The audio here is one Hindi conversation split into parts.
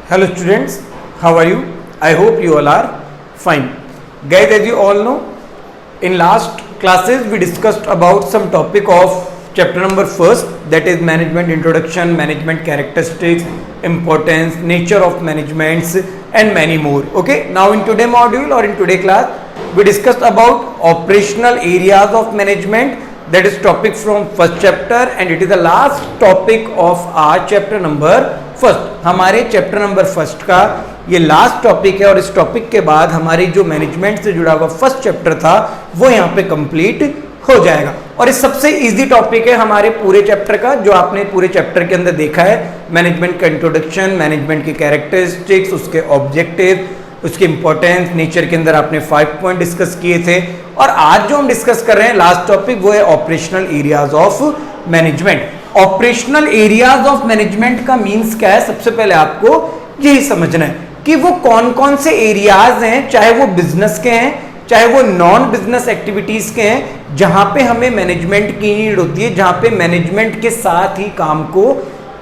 Hello students, how are you? I hope you all are fine. Guys, as you all know, in last classes we discussed about some topic of chapter number first, that is management introduction, management characteristics, importance, nature of managements and many more. Okay, now in today module or in today class we discussed about operational areas of management, that is topic from first chapter and it is the last topic of our chapter number first. हमारे चैप्टर नंबर फर्स्ट का ये लास्ट टॉपिक है और इस टॉपिक के बाद हमारी जो मैनेजमेंट से जुड़ा हुआ फर्स्ट चैप्टर था वो यहाँ पे कंप्लीट हो जाएगा. और इस सबसे इजी टॉपिक है हमारे पूरे चैप्टर का, जो आपने पूरे चैप्टर के अंदर देखा है. मैनेजमेंट का इंट्रोडक्शन, मैनेजमेंट की कैरेक्टरिस्टिक्स, उसके ऑब्जेक्टिव, उसकी इंपॉर्टेंस, नेचर के अंदर आपने 5 पॉइंट डिस्कस किए थे. और आज जो हम डिस्कस कर रहे हैं लास्ट टॉपिक वो है operational areas of management. Operational areas of management का मींस क्या है, सबसे पहले आपको यही समझना है कि वो कौन कौन से एरियाज हैं, चाहे वो बिजनेस के हैं चाहे वो नॉन बिजनेस एक्टिविटीज के हैं, जहां पे हमें मैनेजमेंट की नीड होती है, जहां पे मैनेजमेंट के साथ ही काम को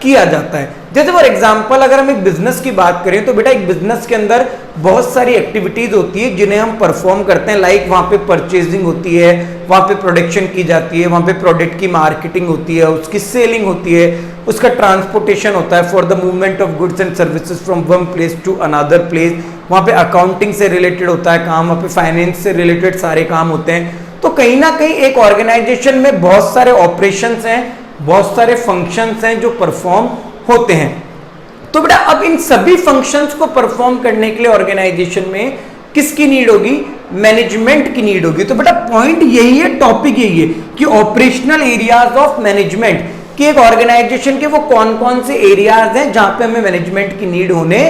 किया जाता है. जैसे फॉर एग्जांपल अगर हम एक बिजनेस की बात करें तो बेटा एक बिजनेस के अंदर बहुत सारी एक्टिविटीज होती है जिन्हें हम परफॉर्म करते हैं. लाइक वहां पे परचेजिंग होती है, वहां पे प्रोडक्शन की जाती है, वहां पे प्रोडक्ट की मार्केटिंग होती है, उसकी सेलिंग होती है, उसका ट्रांसपोर्टेशन होता है for the movement of goods and services from one place to another place. वहां पे अकाउंटिंग से रिलेटेड होता है काम, वहां पे फाइनेंस से रिलेटेड सारे काम होते हैं. तो कहीं ना कहीं एक ऑर्गेनाइजेशन में बहुत सारे ऑपरेशंस हैं, बहुत सारे फंक्शंस हैं जो परफॉर्म होते हैं. तो बेटा अब इन सभी फंक्शंस को परफॉर्म करने के लिए ऑर्गेनाइजेशन में किसकी नीड होगी, मैनेजमेंट की नीड होगी. तो बेटा पॉइंट यही है, टॉपिक यही है कि ऑपरेशनल एरियाज ऑफ मैनेजमेंट कि एक ऑर्गेनाइजेशन के वो कौन कौन से एरियाज हैं जहां पे हमें मैनेजमेंट की नीड होने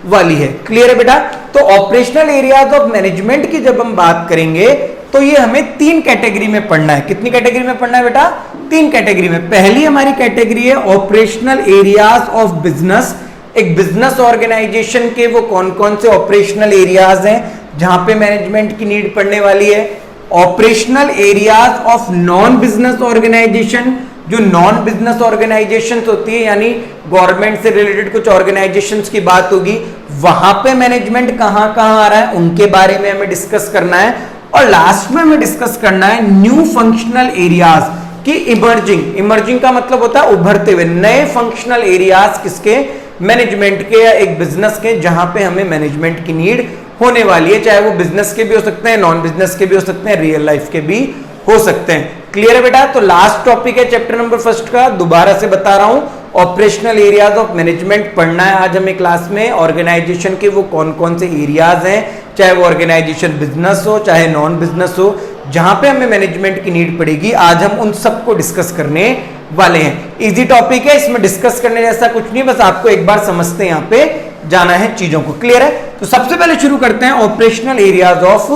वाली है. क्लियर है बेटा. तो ऑपरेशनल एरियाज ऑफ मैनेजमेंट की जब हम बात करेंगे तो ये हमें 3 कैटेगरी में पढ़ना है. कितनी कैटेगरी में पढ़ना है बेटा, 3 कैटेगरी में. पहली हमारी कैटेगरी है ऑपरेशनल एरियाज ऑफ बिजनेस. एक बिजनेस ऑर्गेनाइजेशन के वो कौन कौन से ऑपरेशनल एरियाज हैं जहां पे मैनेजमेंट की नीड पड़ने वाली है. Operational areas of non business organisation, जो नॉन बिजनेस ऑर्गेनाइजेशन होती है यानी गवर्नमेंट से रिलेटेड कुछ ऑर्गेनाइजेशंस की बात होगी, वहां पे मैनेजमेंट कहां कहां आ रहा है उनके बारे में हमें डिस्कस करना है. और लास्ट में हमें डिस्कस करना है न्यू फंक्शनल एरियाज की इमर्जिंग का मतलब होता है उभरते हुए नए फंक्शनल एरियाज किसके, मैनेजमेंट के या एक बिजनेस के, जहां पे हमें मैनेजमेंट की नीड होने वाली है. चाहे वो बिजनेस के भी हो सकते हैं, नॉन बिजनेस के भी हो सकते हैं, रियल लाइफ के भी हो सकते हैं. क्लियर है बेटा. तो लास्ट टॉपिक है चैप्टर नंबर फर्स्ट का, दोबारा से बता रहा हूं, ऑपरेशनल एरियाज ऑफ मैनेजमेंट पढ़ना है आज हमें क्लास में. ऑर्गेनाइजेशन के वो कौन कौन से एरियाज हैं, चाहे वो ऑर्गेनाइजेशन बिजनेस हो चाहे नॉन बिजनेस हो, जहां पे हमें मैनेजमेंट की नीड पड़ेगी, आज हम उन सबको डिस्कस करने वाले हैं. इजी टॉपिक है, इसमें डिस्कस करने जैसा कुछ नहीं, बस आपको एक बार समझते हैं यहाँ पे जाना है चीजों को. क्लियर है. तो सबसे पहले शुरू करते हैं operational areas of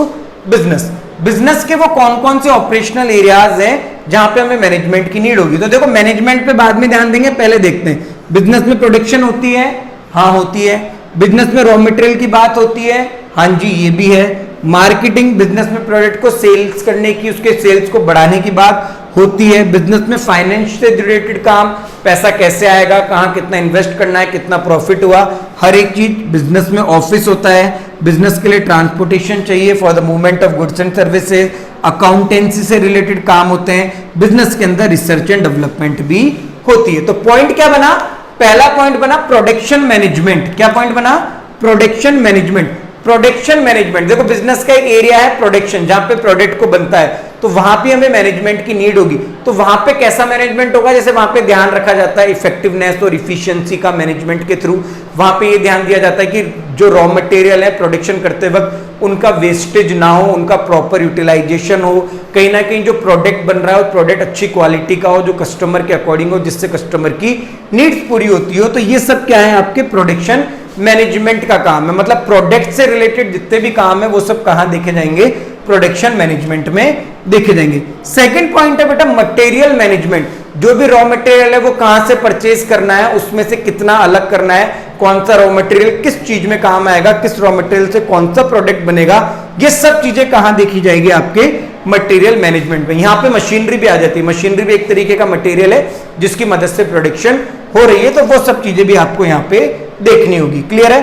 business. Business के वो कौन कौन से ऑपरेशनल एरियाज हैं जहां पे हमें मैनेजमेंट की नीड होगी. तो देखो मैनेजमेंट पे बाद में ध्यान देंगे, पहले देखते हैं. बिजनेस में प्रोडक्शन होती है, हाँ होती है. बिजनेस में रॉ मटेरियल की बात होती है, हाँ जी ये भी है. मार्केटिंग, बिजनेस में प्रोडक्ट को सेल्स करने की, उसके सेल्स को बढ़ाने की बात होती है. बिजनेस में फाइनेंस से रिलेटेड काम, पैसा कैसे आएगा, कहाँ कितना इन्वेस्ट करना है, कितना प्रॉफिट हुआ, हर एक चीज. बिजनेस में ऑफिस होता है, बिजनेस के लिए ट्रांसपोर्टेशन चाहिए for the movement of goods and services. Accountancy से रिलेटेड काम होते हैं. बिजनेस के अंदर रिसर्च एंड डेवलपमेंट भी होती है. तो पॉइंट क्या बना, पहला पॉइंट बना प्रोडक्शन मैनेजमेंट. क्या पॉइंट बना, प्रोडक्शन मैनेजमेंट. प्रोडक्शन मैनेजमेंट, देखो बिजनेस का एक एरिया है प्रोडक्शन, जहां पे प्रोडक्ट को बनता है, तो वहां पे हमें मैनेजमेंट की नीड होगी. तो वहां पे कैसा मैनेजमेंट होगा, जैसे वहां पे ध्यान रखा जाता है इफेक्टिवनेस और इफिशिएंसी का मैनेजमेंट के थ्रू. वहां पे ये ध्यान दिया जाता है कि जो रॉ मटेरियल है प्रोडक्शन करते वक्त उनका वेस्टेज ना हो, उनका प्रॉपर यूटिलाइजेशन हो, कहीं ना कहीं जो प्रोडक्ट बन रहा है वो प्रोडक्ट अच्छी क्वालिटी का हो, जो कस्टमर के अकॉर्डिंग हो, जिससे कस्टमर की नीड्स पूरी होती हो. तो ये सब क्या है आपके प्रोडक्शन मैनेजमेंट का काम है. मतलब प्रोडक्ट से रिलेटेड जितने भी काम है वो सब कहां देखे जाएंगे, प्रोडक्शन मैनेजमेंट में देखे जाएंगे. सेकंड पॉइंट है बेटा मटेरियल मैनेजमेंट. जो भी रॉ मटेरियल है वो कहां से परचेज करना है, उसमें से कितना अलग करना है, कौन सा रॉ मटेरियल किस चीज में काम आएगा, किस रॉ मटेरियल से कौन सा प्रोडक्ट बनेगा, ये सब चीजें कहां देखी जाएगी आपके मटेरियल मैनेजमेंट में. यहां पे मशीनरी भी आ जाती है. मशीनरी भी एक तरीके का मटेरियल है जिसकी मदद से प्रोडक्शन हो रही है, तो वो सब चीजें भी आपको यहाँ पे देखनी होगी। क्लियर है?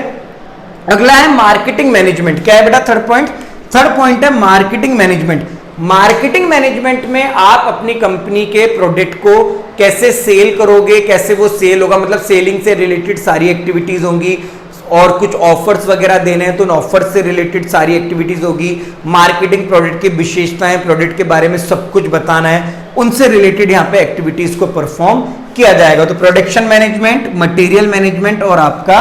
अगला है मार्केटिंग मैनेजमेंट। क्या है बेटा थर्ड पॉइंट? थर्ड पॉइंट है मार्केटिंग मैनेजमेंट। मार्केटिंग मैनेजमेंट में आप अपनी कंपनी के प्रोडक्ट को कैसे सेल करोगे, कैसे वो सेल होगा, मतलब सेलिंग से रिलेटेड सारी एक्टिविटीज होंगी, और कुछ ऑफर्स वगैरह देने हैं तो उन ऑफर्स से रिलेटेड सारी एक्टिविटीज होगी। मार्केटिंग, प्रोडक्ट की विशेषताएं, प्रोडक्ट के बारे में सब कुछ बताना है, उनसे रिलेटेड यहाँ पे एक्टिविटीज को परफॉर्म किया जाएगा। तो प्रोडक्शन मैनेजमेंट, मटेरियल मैनेजमेंट और आपका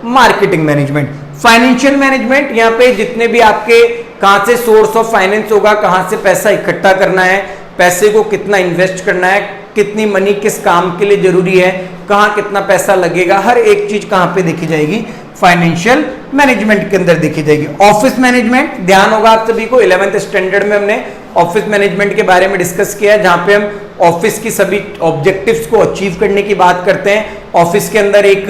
मार्केटिंग मैनेजमेंट। फाइनेंशियल मैनेजमेंट, यहाँ पे जितने भी आपके कहां से सोर्स ऑफ फाइनेंस होगा, कहां से पैसा इकट्ठा करना है, पैसे को कितना इन्वेस्ट करना है, कितनी मनी किस काम के लिए जरूरी है, कहां कितना पैसा लगेगा, हर एक चीज कहां पे देखी जाएगी? फाइनेंशियल मैनेजमेंट के अंदर देखी जाएगी। ऑफिस मैनेजमेंट, ध्यान होगा आप सभी को 11th स्टैंडर्ड में हमने ऑफिस मैनेजमेंट के बारे में डिस्कस किया है, जहां पे हम ऑफिस की सभी ऑब्जेक्टिव्स को अचीव करने की बात करते हैं। ऑफिस के अंदर एक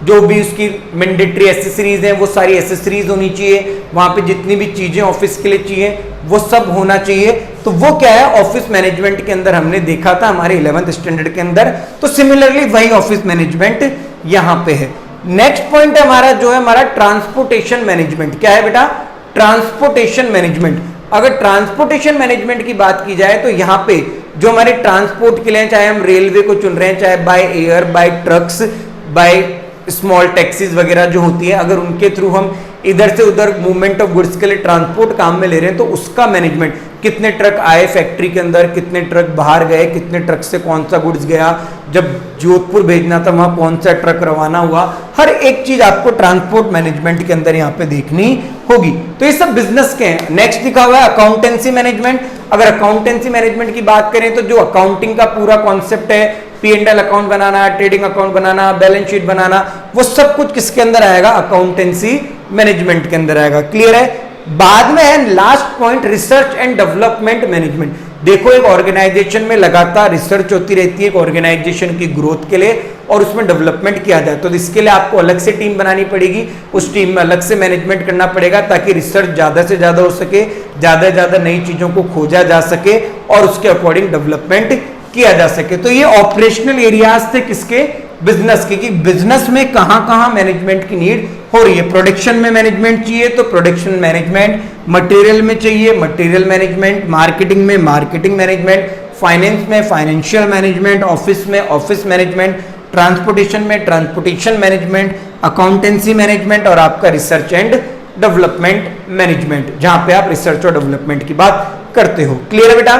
जो भी उसकी मैंडेटरी एसेसरीज हैं वो सारी एसेसरीज होनी चाहिए, वहां पे जितनी भी चीजें ऑफिस के लिए चाहिए वो सब होना चाहिए। तो वो क्या है ऑफिस मैनेजमेंट के अंदर हमने देखा था हमारे 11th स्टैंडर्ड के अंदर। तो सिमिलरली वही ऑफिस मैनेजमेंट यहां पे है। नेक्स्ट पॉइंट है हमारा जो है हमारा ट्रांसपोर्टेशन मैनेजमेंट। क्या है बेटा? Transportation management. अगर ट्रांसपोर्टेशन मैनेजमेंट की बात की जाए तो यहाँ पे जो हमारे ट्रांसपोर्ट के लिए, चाहे हम रेलवे को चुन रहे हैं, चाहे by air, by trucks, by small taxis वगैरह जो होती है, अगर उनके थ्रू हम इधर से उधर मूवमेंट ऑफ गुड्स के लिए ट्रांसपोर्ट काम में ले रहे हैं तो उसका मैनेजमेंट, कितने ट्रक आए फैक्ट्री के अंदर, कितने ट्रक बाहर गए, कितने ट्रक से कौन सा गुड्स गया, जब जोधपुर भेजना था वहां कौन सा ट्रक रवाना हुआ, हर एक चीज आपको ट्रांसपोर्ट मैनेजमेंट के अंदर यहाँ पे देखनी होगी। तो ये सब बिजनेस के हैं। नेक्स्ट लिखा हुआ है अकाउंटेंसी मैनेजमेंट। अगर अकाउंटेंसी मैनेजमेंट की बात करें तो जो अकाउंटिंग का पूरा कॉन्सेप्ट है, P&L अकाउंट बनाना, ट्रेडिंग अकाउंट बनाना, बैलेंस शीट बनाना, वो सब कुछ किसके अंदर आएगा? अकाउंटेंसी मैनेजमेंट के अंदर आएगा। क्लियर है? बाद में है last point research and development management. देखो एक ऑर्गेनाइजेशन में लगातार रिसर्च होती रहती है एक ऑर्गेनाइजेशन की ग्रोथ के लिए और उसमें डेवलपमेंट किया जाए, तो इसके लिए आपको अलग से टीम बनानी पड़ेगी, उस टीम में अलग से मैनेजमेंट करना पड़ेगा ताकि रिसर्च ज्यादा से ज्यादा हो सके, ज्यादा से ज्यादा नई चीजों को खोजा जा सके और उसके अकॉर्डिंग डेवलपमेंट किया जा सके। तो ये ऑपरेशनल एरियाज थे किसके? बिजनेस के, कि बिजनेस में कहां मैनेजमेंट की नीड हो रही है। प्रोडक्शन में मैनेजमेंट चाहिए तो प्रोडक्शन मैनेजमेंट, मटेरियल में चाहिए मटेरियल मैनेजमेंट, मार्केटिंग में मार्केटिंग मैनेजमेंट, फाइनेंस में फाइनेंशियल मैनेजमेंट, ऑफिस में ऑफिस मैनेजमेंट, ट्रांसपोर्टेशन में ट्रांसपोर्टेशन मैनेजमेंट, अकाउंटेंसी मैनेजमेंट और आपका रिसर्च एंड डेवलपमेंट मैनेजमेंट, जहां पे आप रिसर्च और डेवलपमेंट की बात करते हो। क्लियर है बेटा?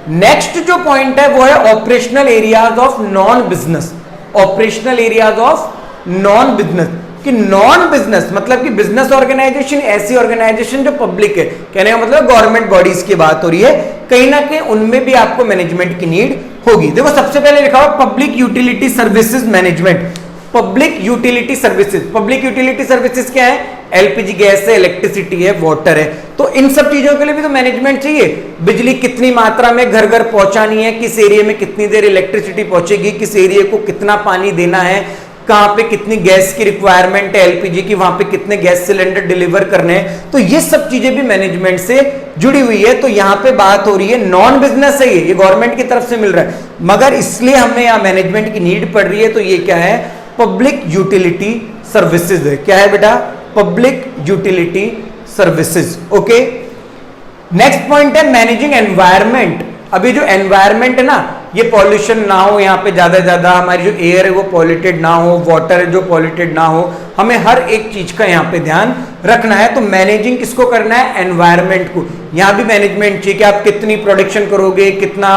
नेक्स्ट जो पॉइंट है वो है operational areas of non business. Operational areas of non business, कि नॉन बिजनेस मतलब कि बिजनेस ऑर्गेनाइजेशन ऐसी ऑर्गेनाइजेशन जो पब्लिक है, कहने का मतलब गवर्नमेंट बॉडीज की बात हो रही है, कहीं ना कहीं उनमें भी आपको मैनेजमेंट की नीड होगी। देखो सबसे पहले लिखा हुआ public utility services management. Public utility services, public utility services क्या है? एलपीजी गैस है, इलेक्ट्रिसिटी है, वाटर है, तो इन सब चीजों के लिए भी तो मैनेजमेंट चाहिए। बिजली कितनी मात्रा में घर घर पहुंचानी है, किस एरिया में कितनी देर इलेक्ट्रिसिटी पहुंचेगी, किस एरिया को कितना पानी देना है, कहां पे कितनी गैस की रिक्वायरमेंट है एलपीजी की, वहां पे कितने गैस सिलेंडर डिलीवर करने हैं, तो ये सब चीजें भी मैनेजमेंट से जुड़ी हुई है। तो यहां पे बात हो रही है नॉन बिजनेस है, ये गवर्नमेंट की तरफ से मिल रहा है, मगर इसलिए हमें यहां मैनेजमेंट की नीड पड़ रही है। तो ये क्या है? पब्लिक यूटिलिटी सर्विसेज है। क्या है बेटा? Public utility services. Okay, next point है मैनेजिंग एनवायरमेंट। अभी जो एनवायरमेंट है ना, ये पॉल्यूशन ना हो, यहाँ पे ज्यादा ज्यादा हमारी जो एयर है वो पॉल्यूटेड ना हो, वाटर है जो पॉल्यूटेड ना हो, हमें हर एक चीज का यहाँ पे ध्यान रखना है। तो मैनेजिंग किसको करना है? एनवायरमेंट को। यहाँ भी मैनेजमेंट चाहिए कि आप कितनी प्रोडक्शन करोगे, कितना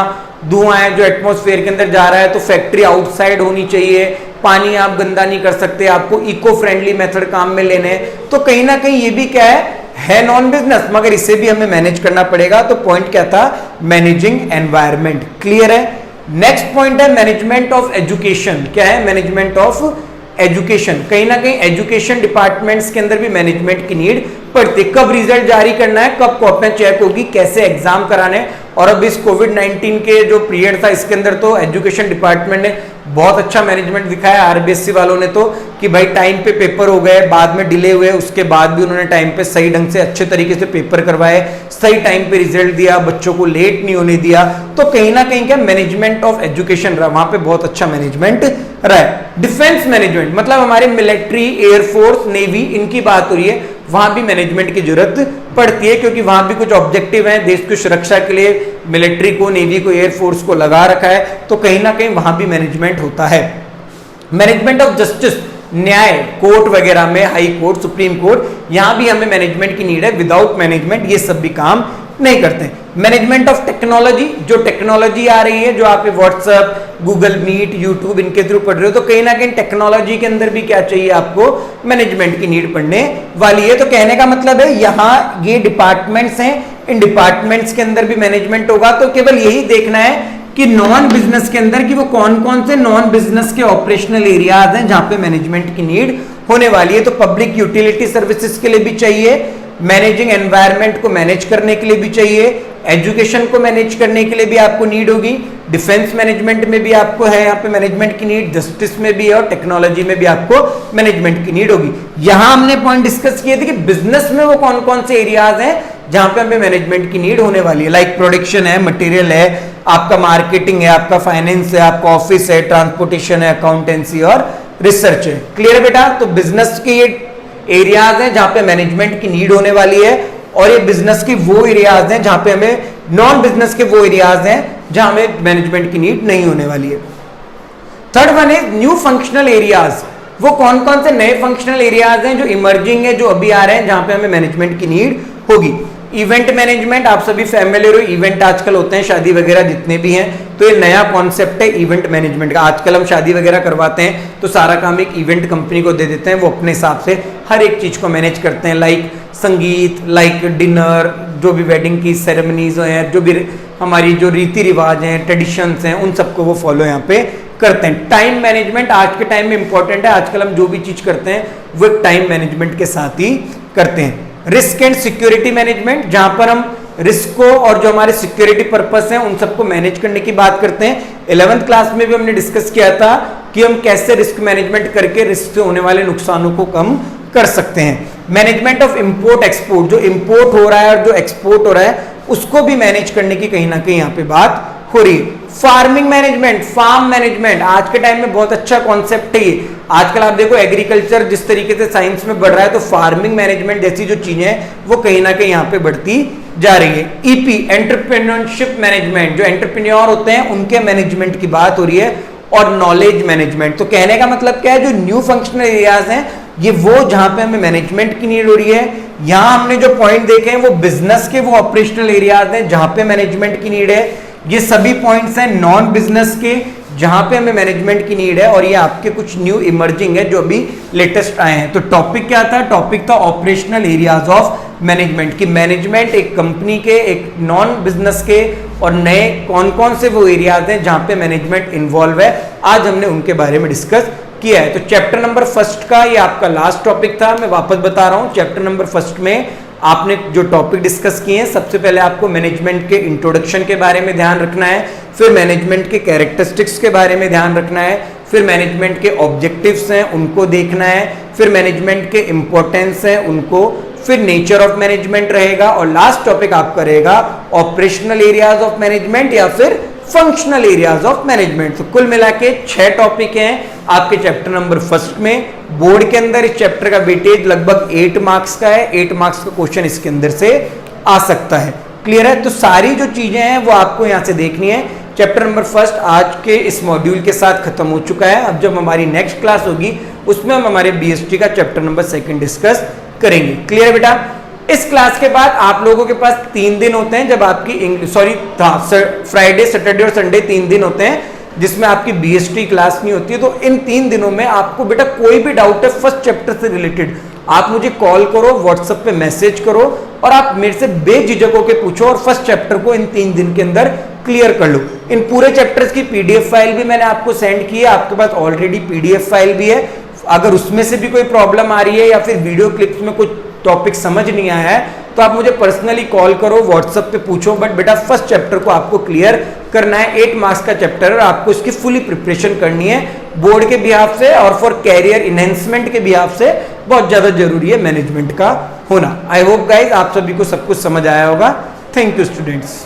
धुआं है जो एटमॉस्फेयर के अंदर जा रहा है, तो फैक्ट्री आउटसाइड होनी चाहिए, पानी आप गंदा नहीं कर सकते, आपको इको फ्रेंडली मेथड काम में लेने हैं। तो कहीं ना कहीं ये भी क्या है नॉन बिजनेस, मगर इसे भी हमें मैनेज करना पड़ेगा। तो पॉइंट क्या था? Managing environment. क्लियर है? नेक्स्ट पॉइंट है मैनेजमेंट ऑफ एजुकेशन। क्या है? Management of education. कहीं ना कहीं एजुकेशन डिपार्टमेंट्स के अंदर भी मैनेजमेंट की नीड पड़ती है। कब रिजल्ट जारी करना है, कब कॉपियां चेक होगी, कैसे एग्जाम कराने, और अब इस कोविड-19 के जो पीरियड था इसके अंदर तो एजुकेशन डिपार्टमेंट ने बहुत अच्छा मैनेजमेंट दिखाया आरबीएससी वालों ने तो, कि भाई टाइम पे पेपर हो गए, बाद में डिले हुए, उसके बाद भी उन्होंने टाइम पे सही ढंग से अच्छे तरीके से पेपर करवाए, सही टाइम पे रिजल्ट दिया, बच्चों को लेट नहीं होने दिया। तो कहीं ना कहीं क्या मैनेजमेंट ऑफ एजुकेशन रहा, वहां पे बहुत अच्छा मैनेजमेंट रहा है। डिफेंस मैनेजमेंट मतलब हमारे मिलिट्री, एयरफोर्स, नेवी, इनकी बात हो रही है, वहां भी मैनेजमेंट की जरूरत पड़ती है, क्योंकि वहां भी कुछ ऑब्जेक्टिव हैं, देश की सुरक्षा के लिए मिलिट्री को, नेवी को, एयरफोर्स को लगा रखा है, तो कहीं ना कहीं वहां भी मैनेजमेंट होता है। मैनेजमेंट ऑफ जस्टिस, न्याय, कोर्ट वगैरह में, हाई कोर्ट, सुप्रीम कोर्ट, यहां भी हमें मैनेजमेंट की नीड है। विदाउट मैनेजमेंट ये सब भी काम नहीं करते। मैनेजमेंट ऑफ टेक्नोलॉजी, जो टेक्नोलॉजी आ रही है, जो आप व्हाट्सएप, गूगल मीट, यूट्यूब इनके थ्रू पढ़ रहे हो, तो कहीं ना कहीं टेक्नोलॉजी के अंदर भी क्या चाहिए आपको, मैनेजमेंट की नीड पड़ने वाली है। तो कहने का मतलब है यहाँ ये डिपार्टमेंट्स हैं, इन डिपार्टमेंट्स के अंदर भी मैनेजमेंट होगा। तो केवल यही देखना है कि नॉन बिजनेस के अंदर कि वो कौन कौन से नॉन बिजनेस के ऑपरेशनल एरियाज हैं जहां पे मैनेजमेंट की नीड होने वाली है। तो पब्लिक यूटिलिटी सर्विसेज के लिए भी चाहिए, मैनेजिंग एनवायरनमेंट को मैनेज करने के लिए भी चाहिए, एजुकेशन को मैनेज करने के लिए भी आपको नीड होगी, डिफेंस मैनेजमेंट में भी आपको है यहाँ पे मैनेजमेंट की नीड, जस्टिस में भी है और टेक्नोलॉजी में भी आपको मैनेजमेंट की नीड होगी। यहां हमने पॉइंट डिस्कस किए थे कि बिजनेस में वो कौन कौन से एरियाज हैं जहां पे हमें मैनेजमेंट की नीड होने वाली है। लाइक प्रोडक्शन है, मटेरियल है, आपका मार्केटिंग है, आपका फाइनेंस है, आपका ऑफिस है, ट्रांसपोर्टेशन है, अकाउंटेंसी और रिसर्च है। क्लियर है बेटा? तो बिजनेस के ये एरियाज हैं जहां पे मैनेजमेंट की नीड होने वाली है, और ये बिजनेस के वो एरियाज हैं जहां पे हमें, नॉन बिजनेस के वो एरियाज हैं जहां हमें मैनेजमेंट की नीड नहीं होने वाली है। थर्ड वन है न्यू फंक्शनल एरियाज। वो कौन कौन से नए फंक्शनल एरियाज हैं जो इमर्जिंग है, जो अभी आ रहे हैं, जहां पे हमें मैनेजमेंट की नीड होगी। इवेंट मैनेजमेंट, आप सभी फैमिलियर हो, इवेंट आजकल होते हैं शादी वगैरह जितने भी हैं, तो ये नया कॉन्सेप्ट है इवेंट मैनेजमेंट का। आजकल हम शादी वगैरह करवाते हैं तो सारा काम एक इवेंट कंपनी को दे देते हैं, वो अपने हिसाब से हर एक चीज को मैनेज करते हैं, लाइक संगीत, लाइक डिनर, जो भी वेडिंग की सेरेमनीज हैं, जो भी हमारी जो रीति रिवाज हैं, ट्रेडिशंस हैं, उन सबको वो फॉलो यहाँ पे करते हैं। टाइम मैनेजमेंट आज के टाइम में इंपॉर्टेंट है, आजकल हम जो भी चीज करते हैं वो टाइम मैनेजमेंट के साथ ही करते हैं। रिस्क एंड सिक्योरिटी मैनेजमेंट, जहां पर हम रिस्क को और जो हमारे सिक्योरिटी पर्पस हैं उन सबको मैनेज करने की बात करते हैं। 11th क्लास में भी हमने डिस्कस किया था कि हम कैसे रिस्क मैनेजमेंट करके रिस्क से होने वाले नुकसानों को कम कर सकते हैं। मैनेजमेंट ऑफ इंपोर्ट एक्सपोर्ट, जो इंपोर्ट हो रहा है और जो एक्सपोर्ट हो रहा है उसको भी मैनेज करने की कहीं ना कहीं यहाँ पे बात हो रही है। फार्मिंग मैनेजमेंट, फार्म मैनेजमेंट आज के टाइम में बहुत अच्छा कॉन्सेप्ट है ये। आजकल आप देखो एग्रीकल्चर जिस तरीके से साइंस में बढ़ रहा है, तो फार्मिंग मैनेजमेंट जैसी जो चीजें हैं वो कहीं ना कहीं यहाँ पे बढ़ती जा रही है। ईपी, एंटरप्रेन्योरशिप मैनेजमेंट, जो एंटरप्रेन्योर होते हैं उनके मैनेजमेंट की बात हो रही है। और नॉलेज मैनेजमेंट, तो कहने का मतलब क्या है, जो न्यू फंक्शनल एरियाज हैं ये वो जहां पे हमें मैनेजमेंट की नीड हो रही है। यहां हमने जो पॉइंट देखे हैं वो बिजनेस के वो ऑपरेशनल एरियाज हैं जहां पे मैनेजमेंट की नीड है। ये सभी पॉइंट्स हैं नॉन बिजनेस के जहां पे हमें मैनेजमेंट की नीड है, और ये आपके कुछ न्यू इमर्जिंग है जो अभी लेटेस्ट आए हैं। तो टॉपिक क्या था? टॉपिक था ऑपरेशनल एरियाज ऑफ मैनेजमेंट, कि मैनेजमेंट एक कंपनी के, एक नॉन बिजनेस के और नए कौन कौन से वो एरियाज हैं जहां पे मैनेजमेंट इन्वॉल्व है। आज हमने उनके बारे में डिस्कस किया है। तो चैप्टर नंबर फर्स्ट का ये आपका लास्ट टॉपिक था। मैं वापस बता रहा हूं, चैप्टर नंबर फर्स्ट में आपने जो टॉपिक डिस्कस किए हैं, सबसे पहले आपको मैनेजमेंट के इंट्रोडक्शन के बारे में ध्यान रखना है, फिर मैनेजमेंट के कैरेक्टरिस्टिक्स के बारे में ध्यान रखना है, फिर मैनेजमेंट के ऑब्जेक्टिव्स हैं उनको देखना है, फिर मैनेजमेंट के इंपॉर्टेंस हैं उनको, फिर नेचर ऑफ मैनेजमेंट रहेगा, और लास्ट टॉपिक आपका रहेगा ऑपरेशनल एरियाज ऑफ मैनेजमेंट या फिर फंक्शनल एरियाज ऑफ मैनेजमेंट। तो कुल मिला के 6 टॉपिक हैं आपके चैप्टर नंबर फर्स्ट में। बोर्ड के अंदर इस चैप्टर का वेटेज लगभग 8 मार्क्स का है। 8 मार्क्स का क्वेश्चन इसके अंदर से आ सकता है। क्लियर है? तो सारी जो चीजें हैं वो आपको यहां से देखनी है। चैप्टर नंबर फर्स्ट आज के इस मॉड्यूल के साथ खत्म हो चुका है। अब जब हमारी नेक्स्ट क्लास होगी उसमें हम हमारे बीएसटी का चैप्टर नंबर 2 डिस्कस करेंगे। क्लियर है बेटा? इस क्लास के बाद आप लोगों के पास 3 दिन होते हैं जब आपकी फ्राइडे, सैटरडे और संडे 3 दिन होते हैं जिसमें आपकी बीएसटी क्लास नहीं होती है। तो इन 3 दिनों में आपको बेटा कोई भी डाउट है फर्स्ट चैप्टर से रिलेटेड, आप मुझे कॉल करो, व्हाट्सएप पे मैसेज करो और आप मेरे से बेझिझक होकर पूछो और फर्स्ट चैप्टर को इन 3 दिन के अंदर क्लियर कर लो। इन पूरे चैप्टर्स की पीडीएफ फाइल भी मैंने आपको सेंड की है, आपके पास ऑलरेडी पीडीएफ फाइल भी है। अगर उसमें से भी कोई प्रॉब्लम आ रही है या फिर वीडियो क्लिप्स में कुछ टॉपिक समझ नहीं आया है तो आप मुझे पर्सनली कॉल करो, व्हाट्सएप पे पूछो, बट बेटा फर्स्ट चैप्टर को आपको क्लियर करना है। 8 मार्क्स का चैप्टर है और आपको इसकी फुली प्रिपरेशन करनी है बोर्ड के बिहाफ से और फॉर कैरियर इनहेंसमेंट के बिहाफ से बहुत ज्यादा जरूरी है मैनेजमेंट का होना। आई होप गाइज आप सभी को सब कुछ समझ आया होगा। Thank you students.